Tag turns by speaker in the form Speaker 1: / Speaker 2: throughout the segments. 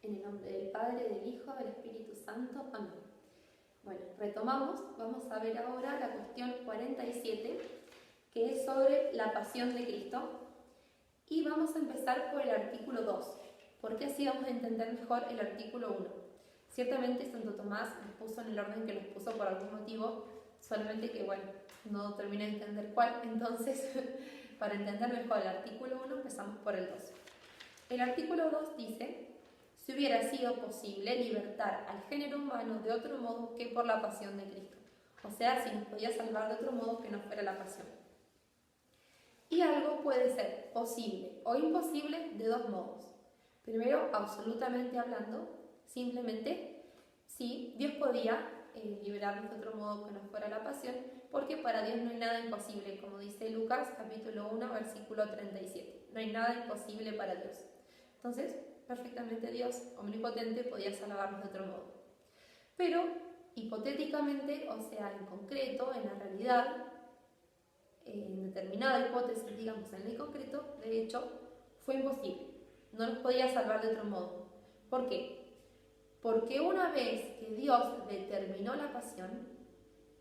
Speaker 1: En el nombre del Padre, del Hijo, del Espíritu Santo. Amén. Bueno, retomamos. Vamos a ver ahora la cuestión 47, que es sobre la pasión de Cristo. Y vamos a empezar por el artículo 2, porque así vamos a entender mejor el artículo 1. Ciertamente Santo Tomás los puso en el orden que los puso por algún motivo, solamente que, bueno, no terminé de entender cuál. Entonces, para entender mejor el artículo 1, empezamos por el 2. El artículo 2 dice: si hubiera sido posible libertar al género humano de otro modo que por la pasión de Cristo. O sea, si nos podía salvar de otro modo que no fuera la pasión. Y algo puede ser posible o imposible de dos modos. Primero, absolutamente hablando, simplemente, sí, Dios podía liberarnos de otro modo que no fuera la pasión, porque para Dios no hay nada imposible, como dice Lucas capítulo 1, versículo 37. No hay nada imposible para Dios. Entonces, perfectamente Dios, omnipotente, podía salvarnos de otro modo. Pero, hipotéticamente, o sea, en concreto, en la realidad, en determinada hipótesis, digamos, en el concreto, de hecho, fue imposible. No nos podía salvar de otro modo. ¿Por qué? Porque una vez que Dios determinó la pasión,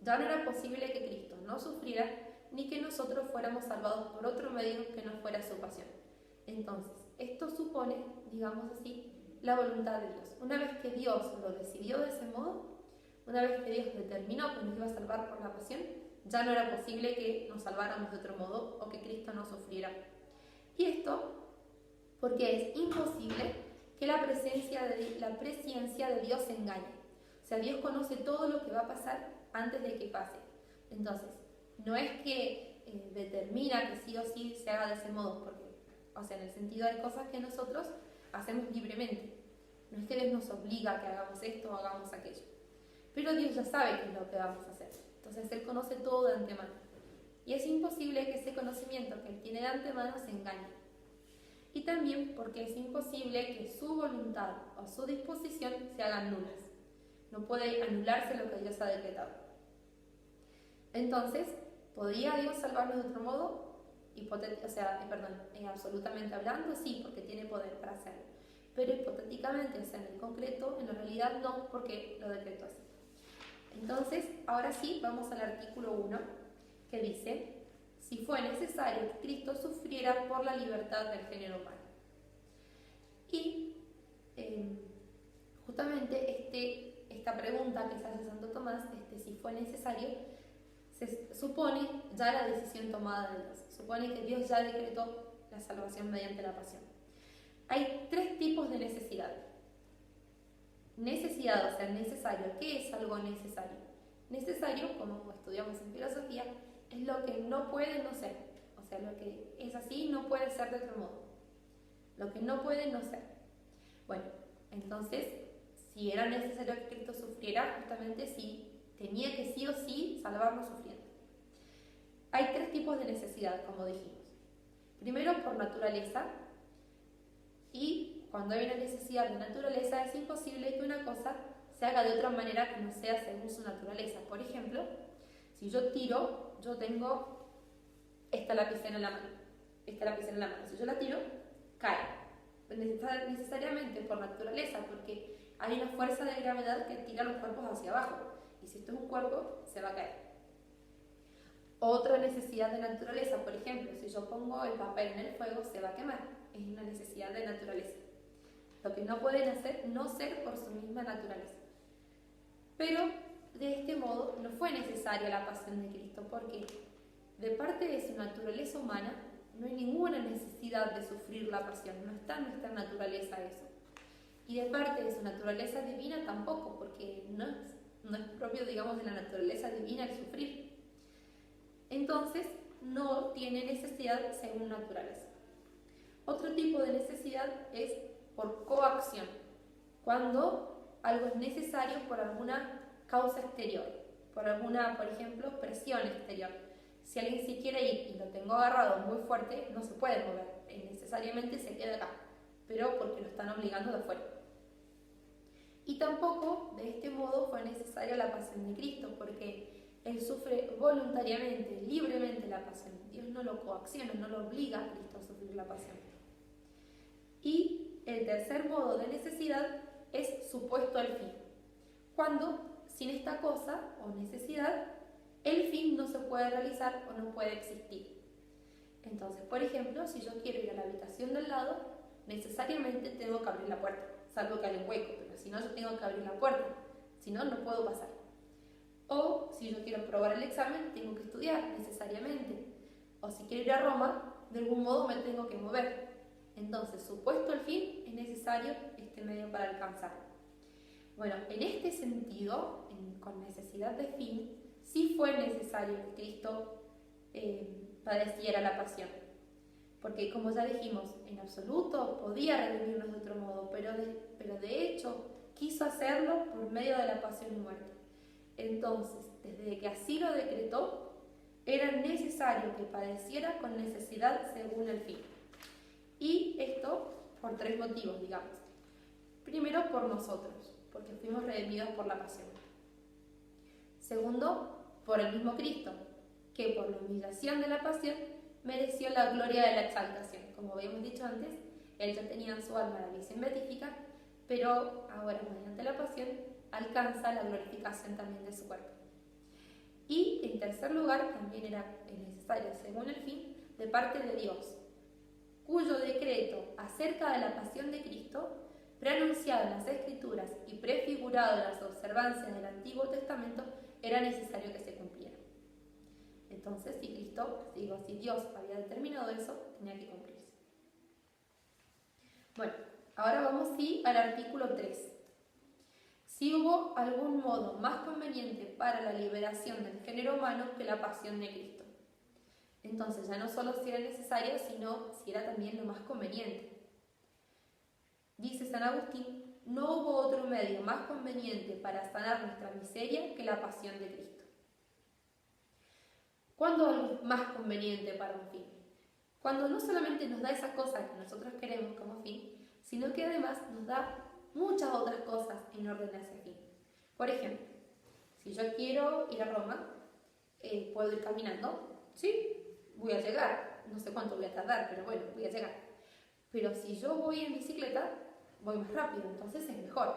Speaker 1: ya no era posible que Cristo no sufriera ni que nosotros fuéramos salvados por otro medio que no fuera su pasión. Entonces, esto supone, digamos así, la voluntad de Dios. Una vez que Dios lo decidió de ese modo, una vez que Dios determinó que nos iba a salvar por la pasión, ya no era posible que nos salváramos de otro modo o que Cristo no sufriera. Y esto porque es imposible que la presencia de Dios se engañe. O sea, Dios conoce todo lo que va a pasar antes de que pase. Entonces, no es que determina que sí o sí se haga de ese modo, porque, o sea, en el sentido hay cosas que nosotros hacemos libremente. No es que Dios nos obliga a que hagamos esto o hagamos aquello. Pero Dios ya sabe qué es lo que vamos a hacer. Entonces Él conoce todo de antemano. Y es imposible que ese conocimiento que Él tiene de antemano se engañe. Y también porque es imposible que su voluntad o su disposición se hagan nulas. No puede anularse lo que Dios ha decretado. Entonces, ¿podía Dios salvarnos de otro modo? Absolutamente hablando, sí, porque tiene poder para hacerlo. Pero hipotéticamente, o sea, en el concreto, en la realidad no, porque lo decretó así. Entonces, ahora sí, vamos al artículo 1, que dice: si fue necesario que Cristo sufriera por la libertad del género humano. Y justamente esta pregunta que se hace Santo Tomás, si fue necesario, se supone ya la decisión tomada de Dios. Supone que Dios ya decretó la salvación mediante la pasión. Hay tres tipos de necesidad. Necesidad, o sea, necesario. ¿Qué es algo necesario? Necesario, como estudiamos en filosofía, es lo que no puede no ser. O sea, lo que es así no puede ser de otro modo. Lo que no puede no ser. Bueno, entonces, si era necesario que Cristo sufriera, justamente sí, tenía que sí o sí salvarnos sufriendo. Hay tres tipos de necesidad, como dijimos. Primero, por naturaleza. Y cuando hay una necesidad de naturaleza, es imposible que una cosa se haga de otra manera que no sea según su naturaleza. Por ejemplo, si yo tiro, yo tengo esta lapicera en la mano. Si yo la tiro, cae. Necesariamente por naturaleza, porque hay una fuerza de gravedad que tira los cuerpos hacia abajo. Y si esto es un cuerpo, se va a caer. Otra necesidad de naturaleza, por ejemplo, si yo pongo el papel en el fuego, se va a quemar. Es una necesidad de naturaleza. Lo que no pueden hacer, no ser por su misma naturaleza. Pero de este modo no fue necesaria la pasión de Cristo, porque de parte de su naturaleza humana no hay ninguna necesidad de sufrir la pasión, no está en nuestra naturaleza eso. Y de parte de su naturaleza divina tampoco, porque no es propio, digamos, de la naturaleza divina el sufrir. Entonces no tiene necesidad según naturaleza. Otro tipo de necesidad es por coacción, cuando algo es necesario por alguna causa exterior, por alguna, por ejemplo, presión exterior. Si alguien se quiere ir y lo tengo agarrado muy fuerte, no se puede mover, necesariamente se queda acá, pero porque lo están obligando de afuera. Y tampoco, de este modo, fue necesaria la pasión de Cristo, porque Él sufre voluntariamente, libremente la pasión. Dios no lo coacciona, no lo obliga a Cristo a sufrir la pasión. Y el tercer modo de necesidad es supuesto al fin, cuando sin esta cosa o necesidad el fin no se puede realizar o no puede existir. Entonces, por ejemplo, si yo quiero ir a la habitación del lado, necesariamente tengo que abrir la puerta, salvo que haya un hueco, pero si no, yo tengo que abrir la puerta, si no, no puedo pasar. O si yo quiero probar el examen, tengo que estudiar necesariamente. O si quiero ir a Roma, de algún modo me tengo que mover. Entonces, supuesto el fin, es necesario este medio para alcanzarlo. Bueno, en este sentido, con necesidad de fin, sí fue necesario que Cristo padeciera la pasión. Porque, como ya dijimos, en absoluto podía redimirnos de otro modo, pero de hecho quiso hacerlo por medio de la pasión y muerte. Entonces, desde que así lo decretó, era necesario que padeciera con necesidad según el fin. Y esto por tres motivos, digamos. Primero, por nosotros, porque fuimos redimidos por la pasión. Segundo, por el mismo Cristo, que por la humillación de la pasión mereció la gloria de la exaltación. Como habíamos dicho antes, él ya tenía en su alma la visión beatífica, pero ahora, mediante la pasión, alcanza la glorificación también de su cuerpo. Y en tercer lugar, también era necesario, según el fin, de parte de Dios, cuyo decreto acerca de la pasión de Cristo, preanunciado en las Escrituras y prefigurado en las observancias del Antiguo Testamento, era necesario que se cumpliera. Entonces, si Dios había determinado eso, tenía que cumplirse. Bueno, ahora vamos al artículo 3. Si hubo algún modo más conveniente para la liberación del género humano que la pasión de Cristo. Entonces, ya no solo si era necesaria, sino si era también lo más conveniente. Dice San Agustín, no hubo otro medio más conveniente para sanar nuestra miseria que la pasión de Cristo. ¿Cuándo algo es más conveniente para un fin? Cuando no solamente nos da esa cosa que nosotros queremos como fin, sino que además nos da muchas otras cosas en orden a ese fin. Por ejemplo, si yo quiero ir a Roma, ¿puedo ir caminando? Sí, voy a llegar. No sé cuánto voy a tardar, pero bueno, voy a llegar. Pero si yo voy en bicicleta, voy más rápido, entonces es mejor.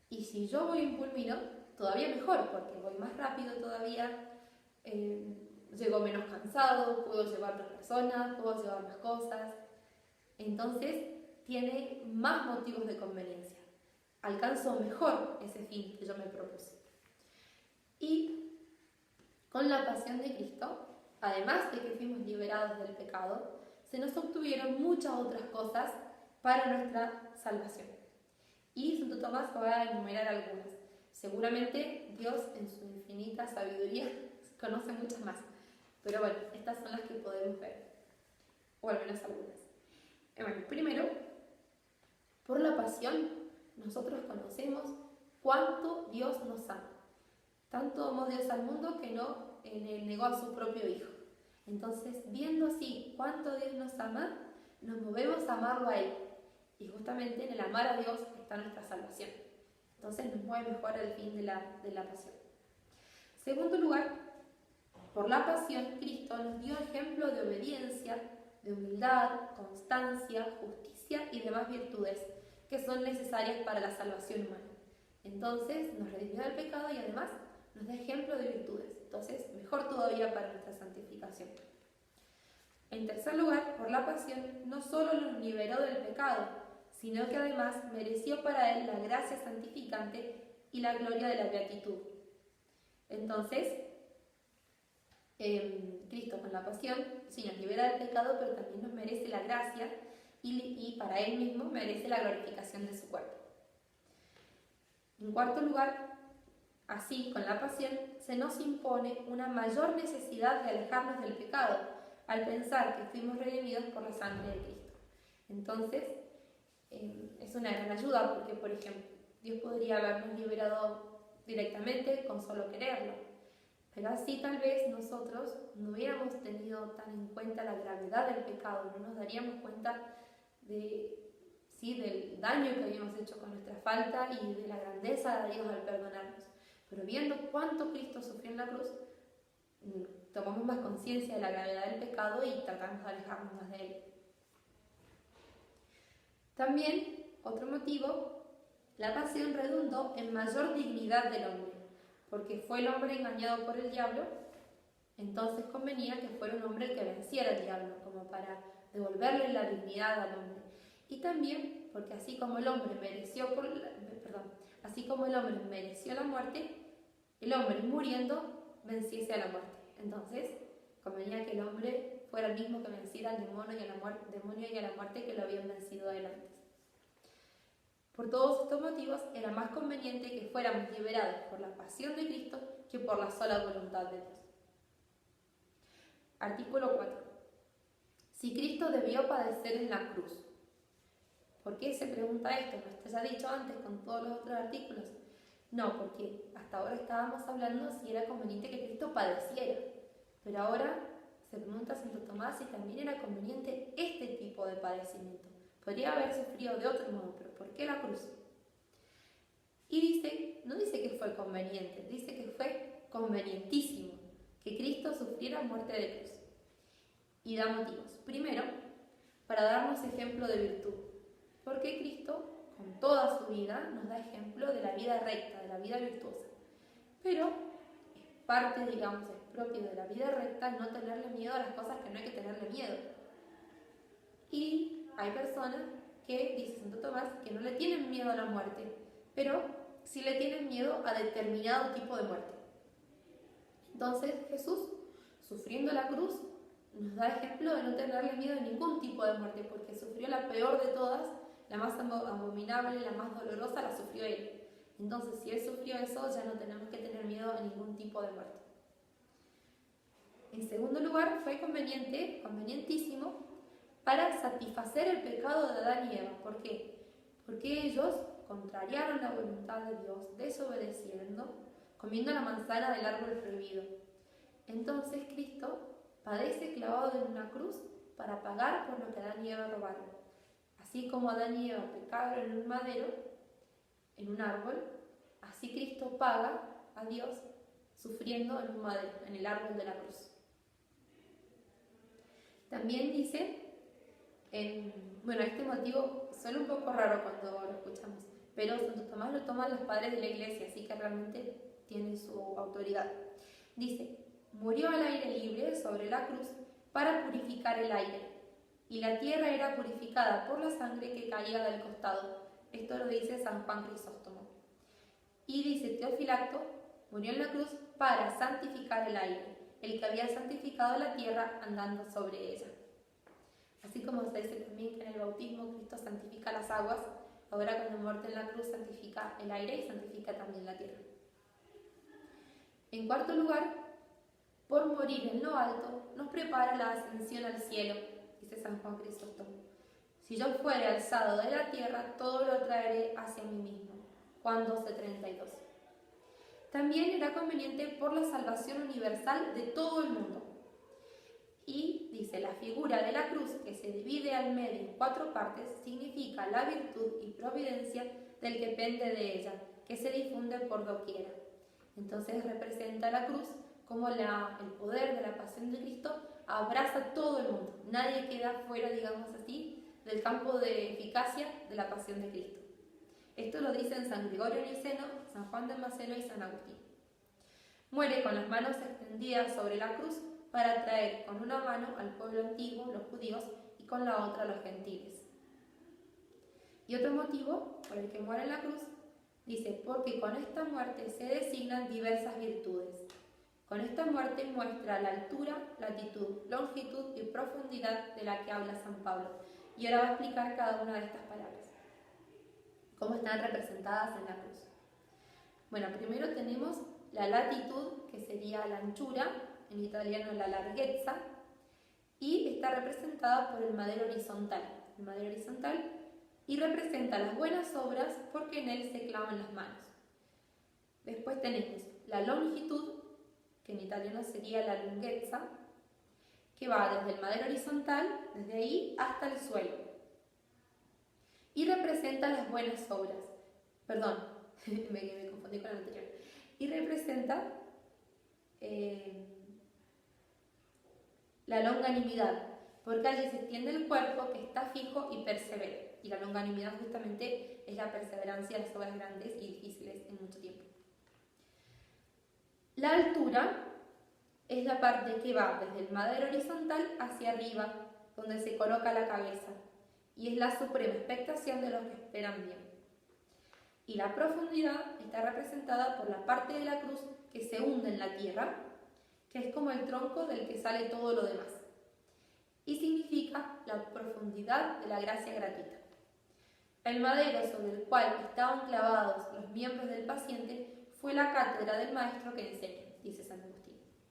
Speaker 1: Y si yo voy en pulmino, todavía mejor, porque voy más rápido todavía, llego menos cansado, puedo llevar más personas, puedo llevar más cosas. Entonces, tiene más motivos de conveniencia. Alcanzo mejor ese fin que yo me propuse. Y con la pasión de Cristo, además de que fuimos liberados del pecado, se nos obtuvieron muchas otras cosas para nuestra salvación. Y Santo Tomás va a enumerar algunas. Seguramente Dios, en su infinita sabiduría, conoce muchas más. Pero bueno, estas son las que podemos ver. O al menos algunas. Bueno, primero, por la pasión, nosotros conocemos cuánto Dios nos ama. Tanto amó Dios al mundo que no negó a su propio Hijo. Entonces, viendo así cuánto Dios nos ama, nos movemos a amarlo a Él. Y justamente en el amar a Dios está nuestra salvación. Entonces nos mueve mejor el fin de la pasión. Segundo lugar, por la pasión, Cristo nos dio ejemplo de obediencia, de humildad, constancia, justicia y demás virtudes que son necesarias para la salvación humana. Entonces nos redimió del pecado y además nos da ejemplo de virtudes. Entonces, mejor todavía para nuestra santificación. En tercer lugar, por la pasión, no solo nos liberó del pecado, sino que además mereció para él la gracia santificante y la gloria de la beatitud. Entonces, Cristo con la pasión sí nos libera del pecado, pero también nos merece la gracia y para él mismo merece la glorificación de su cuerpo. En cuarto lugar, así, con la pasión, se nos impone una mayor necesidad de alejarnos del pecado, al pensar que fuimos redimidos por la sangre de Cristo. Entonces, es una gran ayuda porque, por ejemplo, Dios podría habernos liberado directamente con solo quererlo, pero así tal vez nosotros no hubiéramos tenido tan en cuenta la gravedad del pecado, no nos daríamos cuenta del daño que habíamos hecho con nuestra falta y de la grandeza de Dios al perdonarnos. Pero viendo cuánto Cristo sufrió en la cruz, tomamos más conciencia de la gravedad del pecado y tratamos de alejarnos más de él. También, otro motivo, la pasión redundó en mayor dignidad del hombre, porque fue el hombre engañado por el diablo, entonces convenía que fuera un hombre el que venciera al diablo, como para devolverle la dignidad al hombre. Y también porque así como el hombre mereció la muerte, el hombre muriendo venciese a la muerte. Entonces, convenía que el hombre fuera el mismo que venciera al demonio y a la muerte que lo habían vencido él antes. Por todos estos motivos, era más conveniente que fuéramos liberados por la pasión de Cristo que por la sola voluntad de Dios. Artículo 4. Si Cristo debió padecer en la cruz. ¿Por qué se pregunta esto? ¿No está ya dicho antes con todos los otros artículos? No, porque hasta ahora estábamos hablando si era conveniente que Cristo padeciera. Pero ahora se pregunta a Santo Tomás si también era conveniente este tipo de padecimiento. Podría haber sufrido de otro modo, pero ¿por qué la cruz? Y no dice que fue conveniente, dice que fue convenientísimo que Cristo sufriera muerte de cruz. Y da motivos. Primero, para darnos ejemplo de virtud. Porque Cristo, con toda su vida, nos da ejemplo de la vida recta, de la vida virtuosa. Pero es parte, digamos, es propio de la vida recta no tenerle miedo a las cosas que no hay que tenerle miedo. Y hay personas que, dice Santo Tomás, que no le tienen miedo a la muerte, pero sí le tienen miedo a determinado tipo de muerte. Entonces Jesús, sufriendo la cruz, nos da ejemplo de no tenerle miedo a ningún tipo de muerte, porque sufrió la peor de todas, la más abominable, la más dolorosa, la sufrió él. Entonces, si él sufrió eso, ya no tenemos que tener miedo a ningún tipo de muerte. En segundo lugar, fue convenientísimo, para satisfacer el pecado de Adán y Eva. ¿Por qué? Porque ellos contrariaron la voluntad de Dios, desobedeciendo, comiendo la manzana del árbol prohibido. Entonces Cristo padece clavado en una cruz para pagar por lo que Adán y Eva robaron. Así como Adán y Eva pecaron en un madero, en un árbol, así Cristo paga a Dios sufriendo en un madero, en el árbol de la cruz. También dice, este motivo suena un poco raro cuando lo escuchamos, pero Santo Tomás lo toman los padres de la Iglesia, así que realmente tiene su autoridad. Dice, murió al aire libre sobre la cruz para purificar el aire, y la tierra era purificada por la sangre que caía del costado. Esto lo dice San Juan Crisóstomo. Y dice Teofilacto, murió en la cruz para santificar el aire, el que había santificado la tierra andando sobre ella. Así como se dice también que en el bautismo Cristo santifica las aguas, ahora cuando muerte en la cruz santifica el aire y santifica también la tierra. En cuarto lugar, por morir en lo alto, nos prepara la ascensión al cielo, dice San Juan Crisóstomo. Si yo fuere alzado de la tierra, todo lo traeré hacia mí mismo. Juan 12:32. También era conveniente por la salvación universal de todo el mundo. Y dice, la figura de la cruz, que se divide al medio en 4 partes, significa la virtud y providencia del que pende de ella, que se difunde por doquiera. Entonces representa la cruz como el poder de la pasión de Cristo abraza todo el mundo. Nadie queda fuera, digamos así, del campo de eficacia de la pasión de Cristo. Esto lo dicen San Gregorio Niceno, San Juan de Maceno y San Agustín. Muere con las manos extendidas sobre la cruz para traer con una mano al pueblo antiguo, los judíos, y con la otra a los gentiles. Y otro motivo por el que muere en la cruz, dice, porque con esta muerte se designan diversas virtudes. Con esta muerte muestra la altura, latitud, longitud y profundidad de la que habla San Pablo. Y ahora va a explicar cada una de estas palabras, cómo están representadas en la cruz. Bueno, primero tenemos la latitud, que sería la anchura, en italiano la larghezza, y está representada por el madero horizontal. El madero horizontal y representa las buenas obras porque en él se clavan las manos. Después tenemos la longitud, que en italiano sería la lunghezza, que va desde el madero horizontal, desde ahí hasta el suelo. Y representa las buenas obras. Perdón, me confundí con la anterior. Y representa la longanimidad, porque allí se extiende el cuerpo que está fijo y persevera. Y la longanimidad justamente es la perseverancia de las obras grandes y difíciles en mucho tiempo. La altura es la parte que va desde el madero horizontal hacia arriba, donde se coloca la cabeza, y es la suprema expectación de los que esperan bien. Y la profundidad está representada por la parte de la cruz que se hunde en la tierra, que es como el tronco del que sale todo lo demás, y significa la profundidad de la gracia gratuita. El madero sobre el cual estaban clavados los miembros del paciente fue la cátedra del maestro que enseña, dice San Agustín.